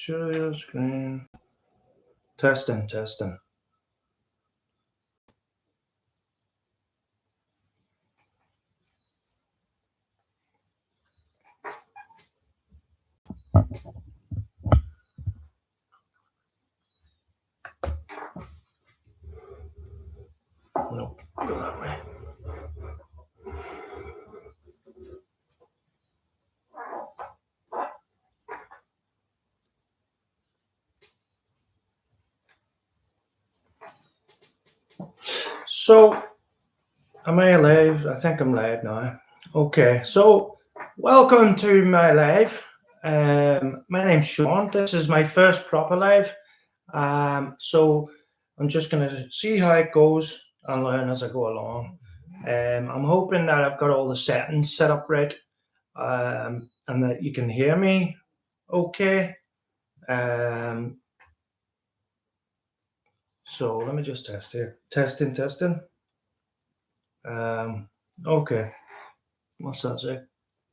Show your screen. Testing, testing. No, go that way. So, am I live? I think I'm live now. Okay, so welcome to my live. My name's Sean. This is my first proper live. So I'm just gonna see how it goes and learn as I go along. I'm hoping that I've got all the settings set up right, and that you can hear me okay. So let me just test here. Testing. Okay. What's that say?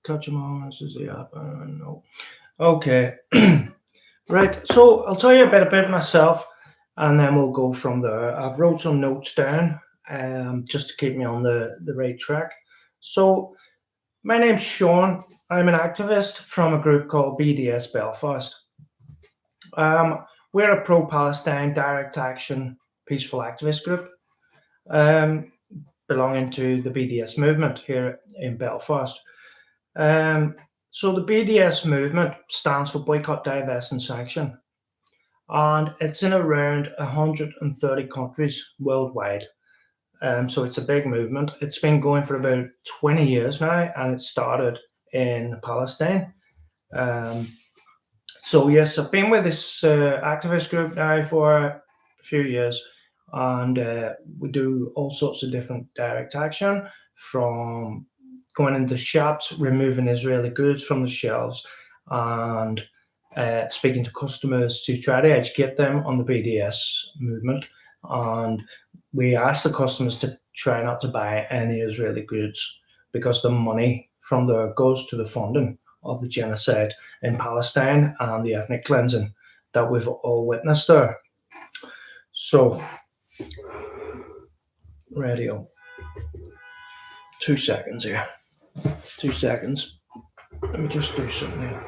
Catch a moment. This is the app. No. Okay. Right. So I'll tell you a bit about myself, and then we'll go from there. I've wrote some notes down, just to keep me on the right track. So my name's Sean. I'm an activist from a group called BDS Belfast. We're a pro-Palestine direct action peaceful activist group, belonging to the BDS movement here in Belfast. So the BDS movement stands for Boycott, Divest and Sanction, and it's in around 130 countries worldwide. So it's a big movement. It's been going for about 20 years now, and it started in Palestine. So yes, I've been with this activist group now for a few years, and we do all sorts of different direct action, from going into shops, removing Israeli goods from the shelves, and speaking to customers to try to educate them on the BDS movement. And we ask the customers to try not to buy any Israeli goods, because the money from there goes to the funding of the genocide in Palestine and the ethnic cleansing that we've all witnessed there. So, radio. 2 seconds here. 2 seconds. Let me just do something here.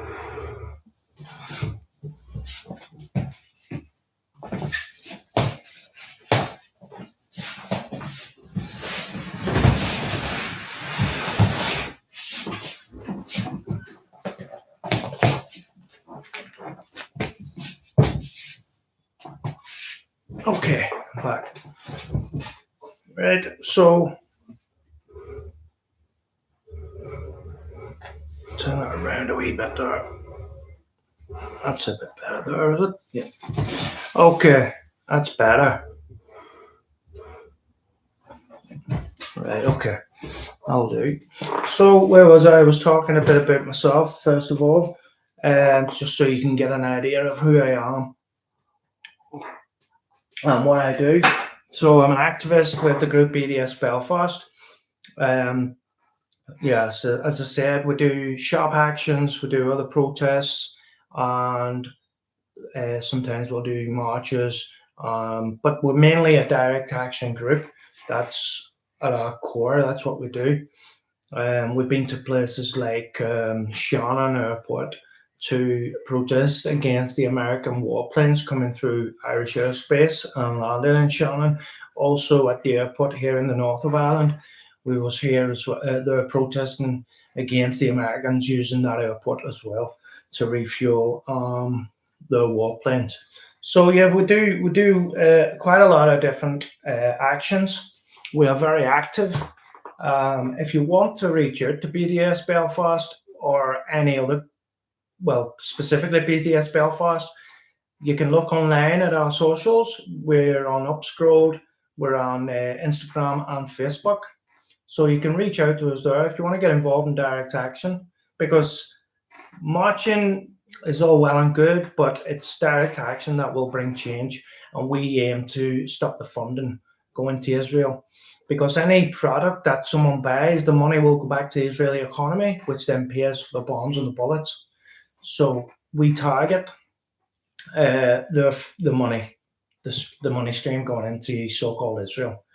Okay, I'm back. Right, so turn that around a wee bit there. That's a bit better there, is it? Yeah. Okay, that's better. Right, okay, I'll do. So where was I? I was talking a bit about myself, first of all, just so you can get an idea of who I am and what I do. So I'm an activist with the group BDS Belfast. Yeah, so as I said, we do shop actions, we do other protests, and sometimes we'll do marches. But we're mainly a direct action group. That's at our core. That's what we do. We've been to places like Shannon Airport to protest against the American warplanes coming through Irish airspace and landing in Shannon. Also at the airport here in the north of Ireland, we was here as well. They're protesting against the Americans using that airport as well to refuel the warplanes. So yeah, we do quite a lot of different actions. We are very active. If you want to reach out to BDS Belfast or any other, well, specifically BDS Belfast, you can look online at our socials. We're on Upscrolled, we're on Instagram and Facebook. So you can reach out to us there if you want to get involved in direct action, because marching is all well and good, but it's direct action that will bring change. And we aim to stop the funding going to Israel, because any product that someone buys, the money will go back to the Israeli economy, which then pays for the bombs and the bullets. So we target the money, the money stream going into so-called Israel.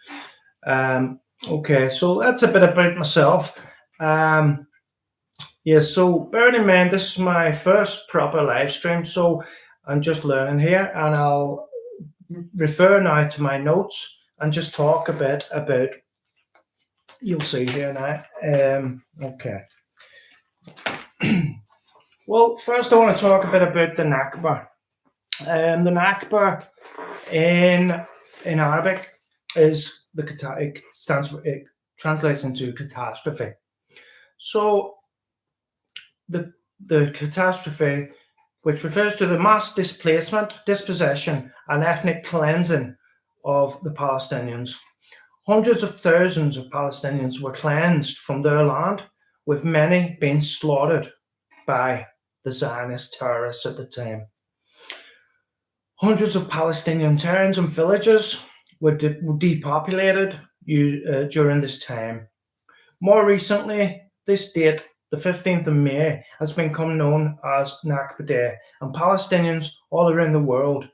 Okay, so that's a bit about myself. Yeah, so bearing in mind this is my first proper live stream, so I'm just learning here, and I'll refer now to my notes and just talk a bit about. You'll see here now. Okay. Well, first I want to talk a bit about the Nakba. The Nakba in Arabic is it translates into catastrophe. So the catastrophe, which refers to the mass displacement, dispossession, and ethnic cleansing of the Palestinians. Hundreds of thousands of Palestinians were cleansed from their land, with many being slaughtered by the Zionist terrorists at the time. Hundreds of Palestinian towns and villages were depopulated during this time. More recently, this date, the 15th of May, has become known as Nakba Day, and Palestinians all around the world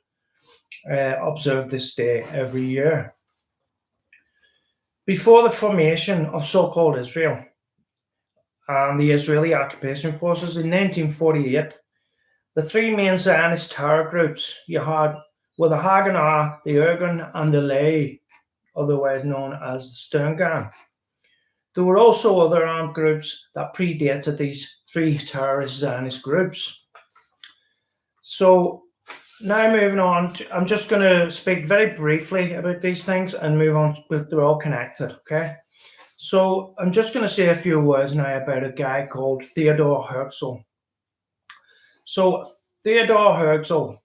observe this day every year. Before the formation of so-called Israel and the Israeli occupation forces in 1948, the three main Zionist terror groups were the Haganah, the Irgun, and the Lay, otherwise known as the Stern Gang. There were also other armed groups that predated these three terrorist Zionist groups. So now moving on, I'm just going to speak very briefly about these things and move on, but they're all connected, okay? So I'm just going to say a few words now about a guy called Theodor Herzl. So Theodor Herzl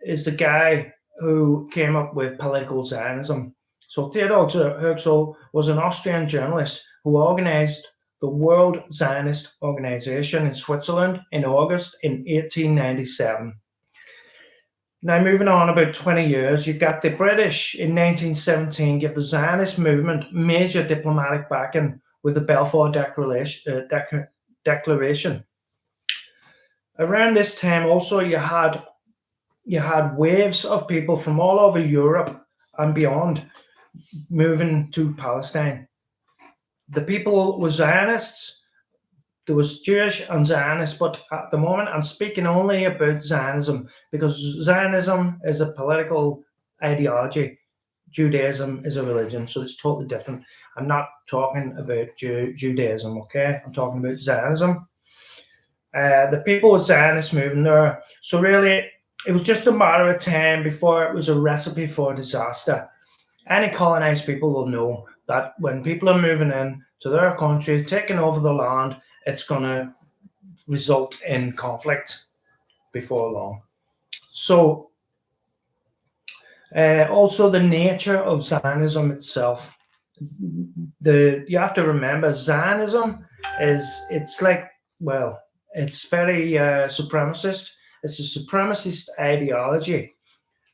is the guy who came up with political Zionism. So Theodor Herzl was an Austrian journalist who organized the World Zionist Organization in Switzerland in August in 1897. Now, moving on about 20 years, you got the British in 1917 give the Zionist movement major diplomatic backing with the Balfour Declaration. Around this time, also, you had waves of people from all over Europe and beyond moving to Palestine. The people were Zionists. There was Jewish and Zionists, but at the moment I'm speaking only about Zionism because Zionism is a political ideology. Judaism is a religion, so it's totally different. I'm not talking about Judaism, okay? I'm talking about Zionism. The people with Zionist moving there. So really, it was just a matter of time before it was a recipe for disaster. Any colonized people will know that when people are moving in to their country, taking over the land, it's going to result in conflict before long. So, also the nature of Zionism itself. You have to remember, Zionism it's very supremacist. It's a supremacist ideology.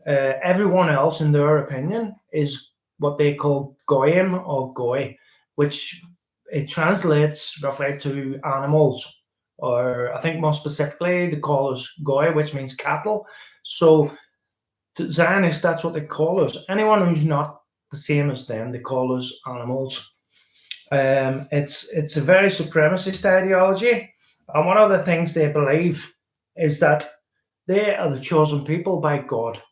Everyone else, in their opinion, is what they call goyim or goy, which it translates roughly to animals, or I think more specifically they call us goy, which means cattle. So to Zionists, that's what they call us. Anyone who's not the same as them, they call us animals. It's a very supremacist ideology, and one of the things they believe is that they are the chosen people by God,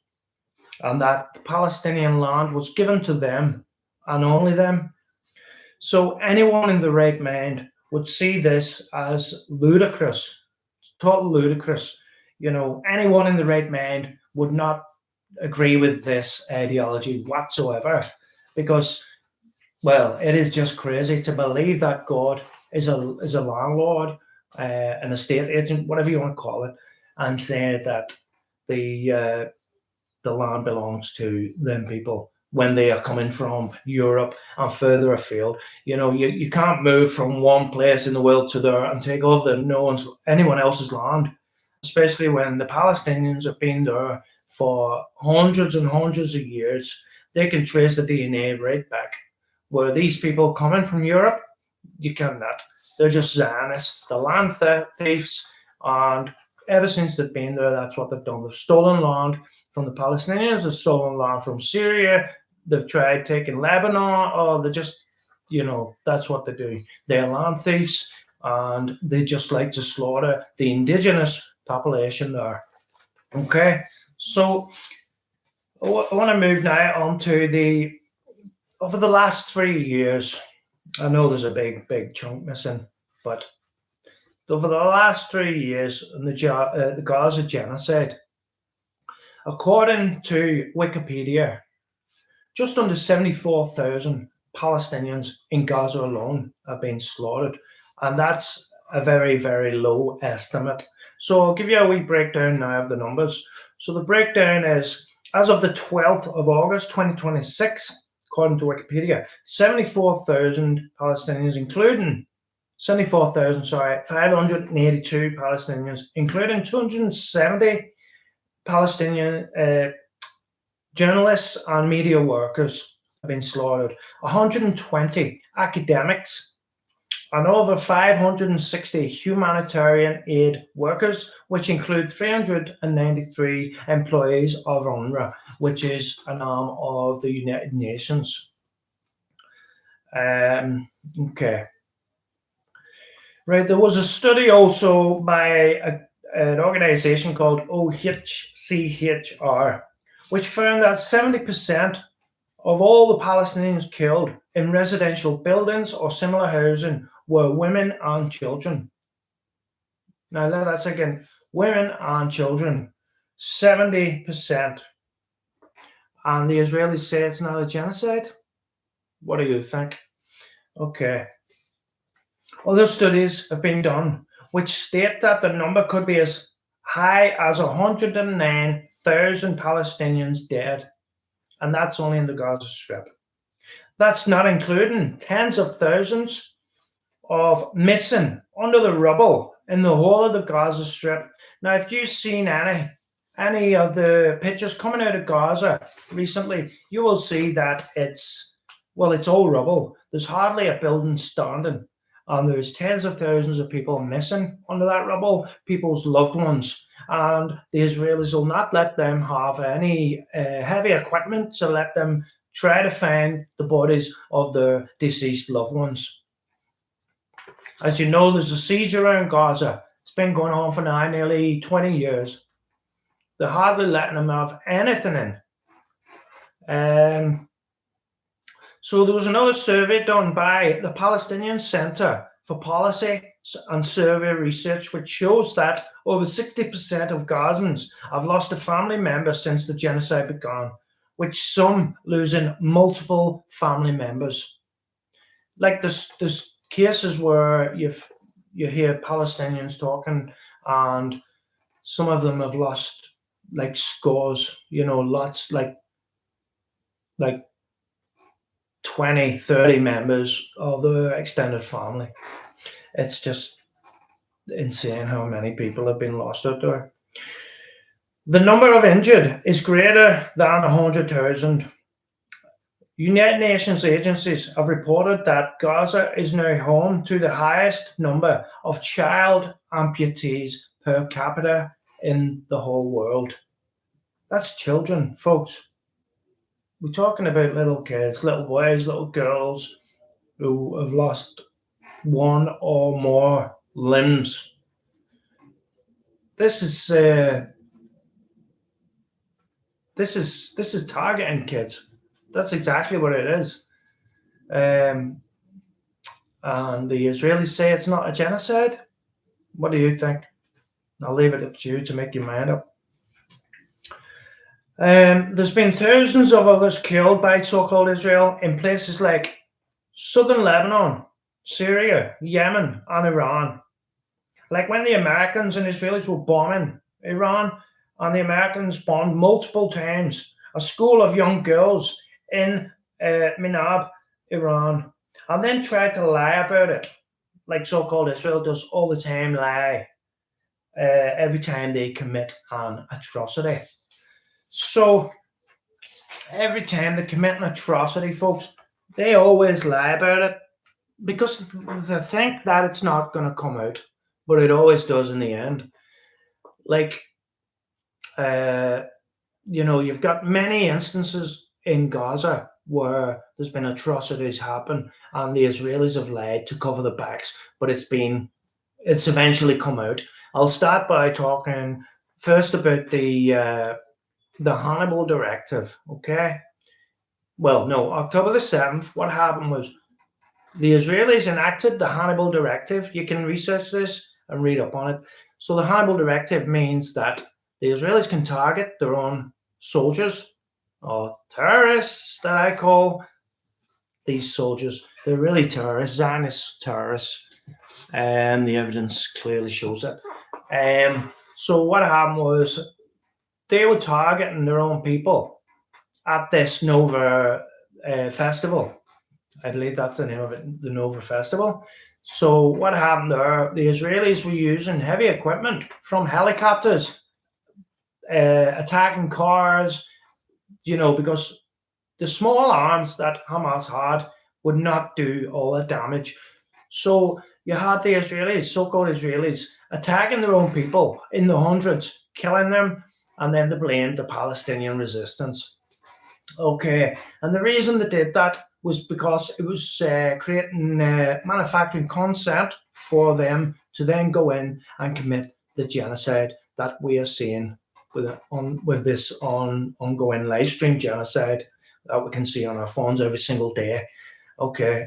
and that the Palestinian land was given to them and only them. So anyone in the right mind would see this as ludicrous, total ludicrous. Anyone in the right mind would not agree with this ideology whatsoever, because, well, it is just crazy to believe that God is a landlord, an estate agent, whatever you want to call it, and say that the land belongs to them people when they are coming from Europe and further afield. You can't move from one place in the world to there and take over anyone else's land, especially when the Palestinians have been there for hundreds and hundreds of years. They can trace the DNA right back. Where these people coming from Europe, you cannot. They're just Zionists, the land thieves, and ever since they've been there, that's what they've done. They've stolen land from the Palestinians, they've stolen land from Syria, they've tried taking Lebanon, or they just, that's what they do. They're land thieves, and they just like to slaughter the indigenous population there. Okay, so I want to move now on to over the last 3 years. I know there's a big chunk missing, but over the last 3 years in the Gaza genocide, according to Wikipedia, just under 74,000 Palestinians in Gaza alone have been slaughtered, and that's a very, very low estimate. So I'll give you a wee breakdown now of the numbers. So the breakdown is, as of the 12th of August 2026, according to Wikipedia, 74,000 Palestinians, including 582 Palestinians, including 270 Palestinian journalists and media workers, have been slaughtered. 120 academics and over 560 humanitarian aid workers, which include 393 employees of UNRWA, which is an arm of the United Nations. Okay. Right, there was a study also by an organization called OHCHR, which found that 70% of all the Palestinians killed in residential buildings or similar housing were women and children. Now that's again, women and children, 70%. And the Israelis say it's not a genocide. What do you think? Okay. Other studies have been done which state that the number could be as high as 109,000 Palestinians dead. And that's only in the Gaza Strip. That's not including tens of thousands of missing under the rubble in the whole of the Gaza Strip. Now, if you've seen any of the pictures coming out of Gaza recently, you will see that it's all rubble. There's hardly a building standing, and there's tens of thousands of people missing under that rubble, people's loved ones. And the Israelis will not let them have any heavy equipment to let them try to find the bodies of their deceased loved ones. As you know, there's a siege around Gaza. It's been going on for now nearly 20 years. They're hardly letting them have anything in. So there was another survey done by the Palestinian Center for Policy and Survey Research, which shows that over 60% of Gazans have lost a family member since the genocide began, which some losing multiple family members. Like there's cases where you hear Palestinians talking, and some of them have lost like scores, lots, like 20, 30 members of their extended family. It's just insane how many people have been lost out there. The number of injured is greater than 100,000. United Nations agencies have reported that Gaza is now home to the highest number of child amputees per capita in the whole world. That's children, folks. We're talking about little kids, little boys, little girls who have lost one or more limbs. This is targeting kids. That's exactly what it is. And the Israelis say it's not a genocide. What do you think? I'll leave it up to you to make your mind up. There's been thousands of others killed by so-called Israel in places like southern Lebanon, Syria, Yemen, and Iran. Like when the Americans and Israelis were bombing Iran, and the Americans bombed multiple times a school of young girls in Minab, Iran, and then tried to lie about it, like so-called Israel does all the time, lie every time they commit an atrocity. So every time they commit an atrocity, folks, they always lie about it because they think that it's not going to come out, but it always does in the end. like, uh, you've got many instances in Gaza where there's been atrocities happen, and the Israelis have lied to cover the backs, but it's eventually come out. I'll start by talking first about the Hannibal Directive. Okay. Well, no, October the 7th. What happened was the Israelis enacted the Hannibal Directive. You can research this and read up on it. So the Hannibal Directive means that the Israelis can target their own soldiers, or terrorists that I call these soldiers. They're really terrorists, Zionist terrorists, and the evidence clearly shows it. So what happened was they were targeting their own people at this Nova festival. I believe that's the name of it, the Nova Festival. So what happened there? The Israelis were using heavy equipment from helicopters, attacking cars, because the small arms that Hamas had would not do all the damage. So you had the Israelis, so-called Israelis, attacking their own people in the hundreds, killing them, and then they blamed the Palestinian resistance. Okay, and the reason they did that was because it was creating manufacturing consent for them to then go in and commit the genocide that we are seeing with this ongoing live stream genocide that we can see on our phones every single day. Okay,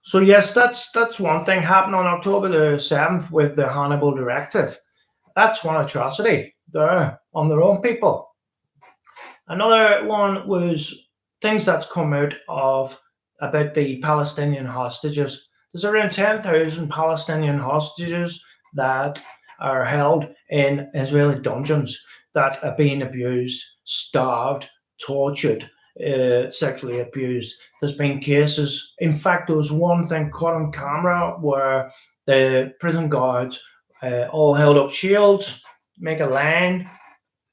so yes, that's one thing happened on October the 7th with the Hannibal Directive. That's one atrocity there on their own people. Another one was things that's come out of about the Palestinian hostages. There's around 10,000 Palestinian hostages that are held in Israeli dungeons that are being abused, starved, tortured, sexually abused. There's been cases. In fact, there was one thing caught on camera where the prison guards all held up shields, make a line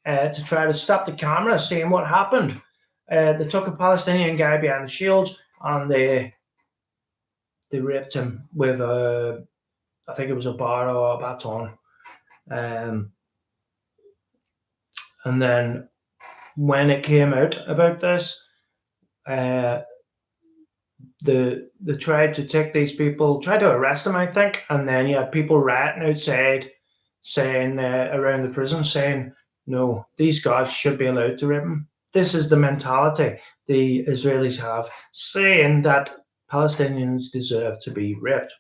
to try to stop the camera, seeing what happened. They took a Palestinian guy behind the shields and they raped him with I think it was a bar or a baton. And then when it came out about this, they tried to take these people, tried to arrest them, I think, and then you had people rioting outside, saying around the prison, saying, "No, these guards should be allowed to rape them." This is the mentality the Israelis have, saying that Palestinians deserve to be raped.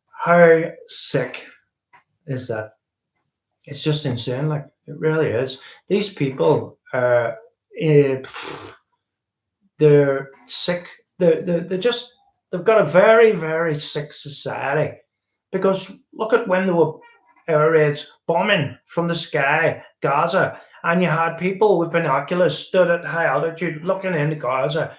How sick is that? It's just insane. Like, it really is. These people are, they're sick. They're just, they've got a very, very sick society. Because look at when there were air raids bombing from the sky, Gaza, and you had people with binoculars stood at high altitude looking into Gaza,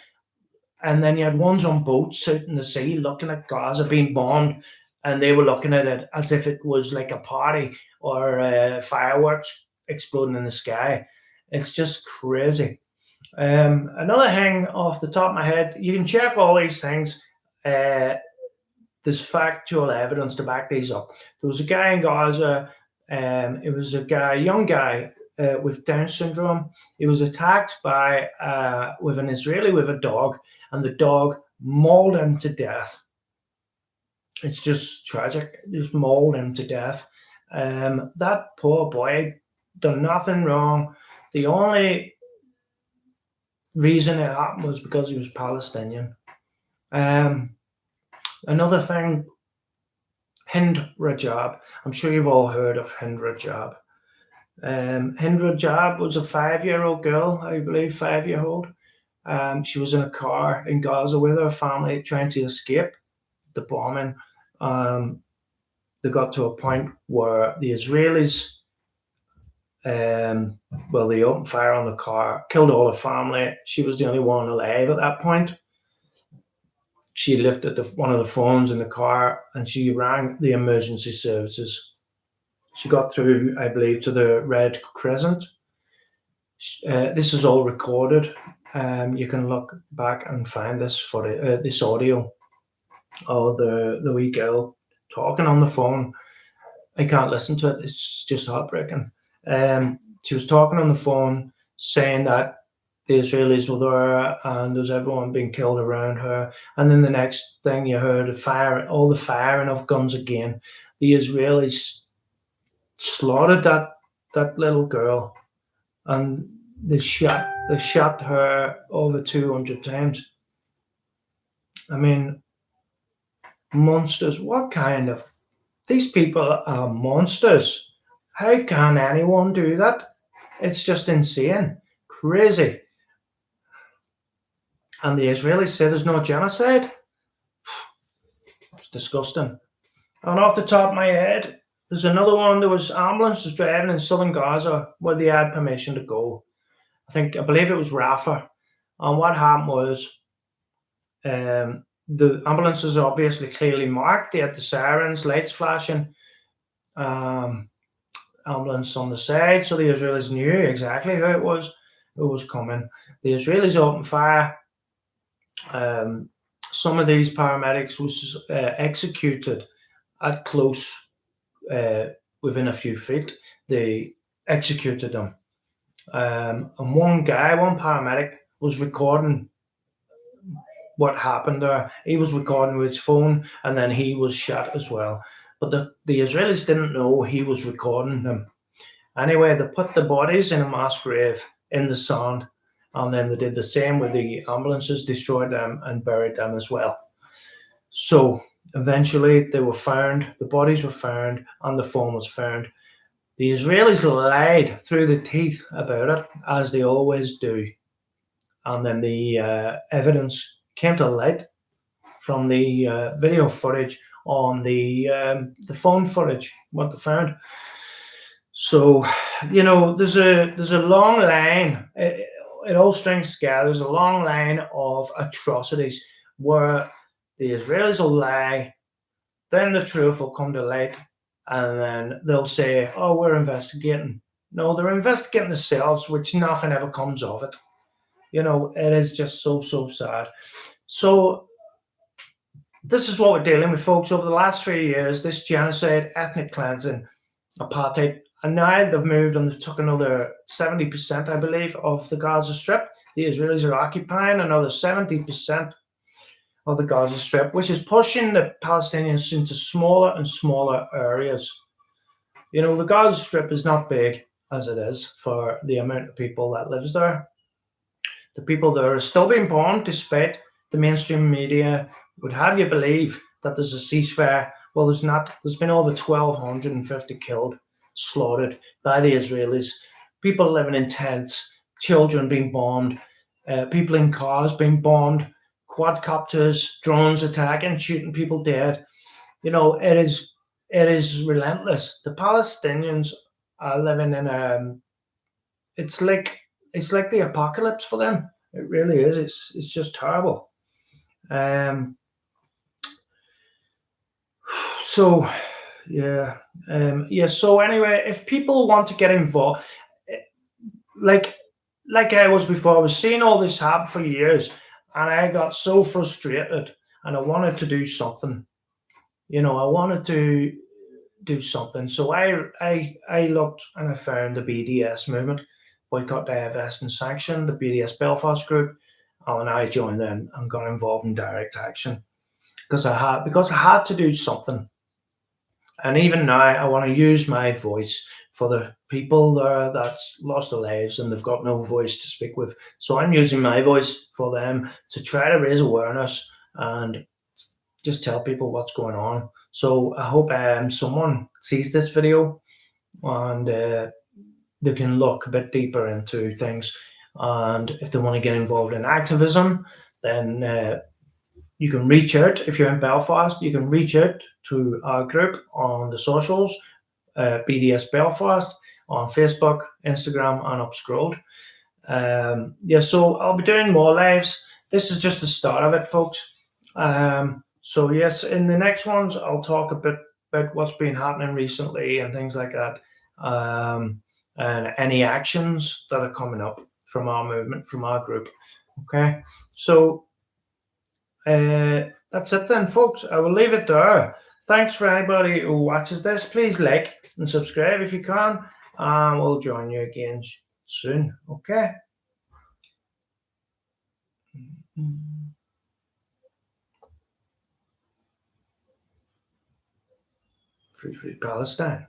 and then you had ones on boats out in the sea looking at Gaza being bombed, and they were looking at it as if it was like a party or fireworks exploding in the sky. It's just crazy. Another thing off the top of my head, you can check all these things. There's factual evidence to back these up. There was a guy in Gaza. It was a young guy with Down syndrome. He was attacked by with an Israeli with a dog, and the dog mauled him to death. It's just tragic. Just mauled him to death. That poor boy done nothing wrong. The only reason it happened was because he was Palestinian. Another thing, Hind Rajab. I'm sure you've all heard of Hind Rajab. Hind Rajab was a 5-year-old girl, I believe, 5-year-old. She was in a car in Gaza with her family trying to escape the bombing. They got to a point where the Israelis, they opened fire on the car, killed all her family. She was the only one alive at that point. She lifted one of the phones in the car and she rang the emergency services. She got through, I believe, to the Red Crescent. This is all recorded. You can look back and find this this audio of the wee girl talking on the phone. I can't listen to it. It's just heartbreaking. She was talking on the phone saying that the Israelis were there and there's everyone being killed around her. And then the next thing you heard, all the firing of guns again. The Israelis slaughtered that little girl, and they shot her over 200 times. I mean, monsters. What kind of These people are monsters. How can anyone do that? It's just insane, crazy. And the Israelis say there's no genocide. It's disgusting. And off the top of my head, there's another one. There was ambulances driving in southern Gaza where they had permission to go. I believe it was Rafah. And what happened was, the ambulances are obviously clearly marked. They had the sirens, lights flashing, ambulance on the side, so the Israelis knew exactly who it was coming. The Israelis opened fire. Some of these paramedics was executed at close, within a few feet. They executed them. And one paramedic, was recording what happened there. He was recording with his phone, and then he was shot as well. But the Israelis didn't know he was recording them. Anyway, they put the bodies in a mass grave in the sand, and then they did the same with the ambulances, destroyed them and buried them as well. So eventually they were found, the bodies were found, and the phone was found. The Israelis lied through the teeth about it, as they always do. And then the evidence came to light from the video footage on the phone footage, what they found. So, there's a long line. It all strings together. There's a long line of atrocities where the Israelis will lie, then the truth will come to light, and then they'll say, "Oh, we're investigating." No, they're investigating themselves, which nothing ever comes of it. It is just so sad. So this is what we're dealing with, folks. Over the last 3 years, this genocide, ethnic cleansing, apartheid, and now they've moved and they took another 70%, I believe, of the Gaza Strip. The Israelis are occupying another 70% of the Gaza Strip, which is pushing the Palestinians into smaller and smaller areas. The Gaza Strip is not big as it is for the amount of people that lives there. The people there are still being bombed, despite the mainstream media would have you believe that there's a ceasefire. Well, there's not. There's been over 1,250 killed, slaughtered by the Israelis. People living in tents, children being bombed, people in cars being bombed, quadcopters, drones attacking, shooting people dead. It is relentless. The Palestinians are living in it's like the apocalypse for them. It really is. It's just terrible. So so anyway, if people want to get involved, like I was before, I was seeing all this happen for years, and I got so frustrated, and I wanted to do something. I wanted to do something. So I looked and I found the BDS movement, Boycott, Divest and Sanction, the BDS Belfast group, and I joined them and got involved in direct action because I had to do something. And even now, I want to use my voice for the people there that's lost their lives and they've got no voice to speak with. So I'm using my voice for them to try to raise awareness and just tell people what's going on. So I hope someone sees this video and they can look a bit deeper into things. And if they want to get involved in activism, then you can reach out. If you're in Belfast, you can reach out to our group on the socials, BDS Belfast, on Facebook, Instagram, and Upscrolled. So I'll be doing more lives. This is just the start of it, folks. So yes, in the next ones, I'll talk a bit about what's been happening recently and things like that, and any actions that are coming up from our movement, from our group. Okay, so that's it then, folks. I will leave it there. Thanks for anybody who watches this. Please like and subscribe if you can. And we'll join you again soon. Okay. Free Palestine.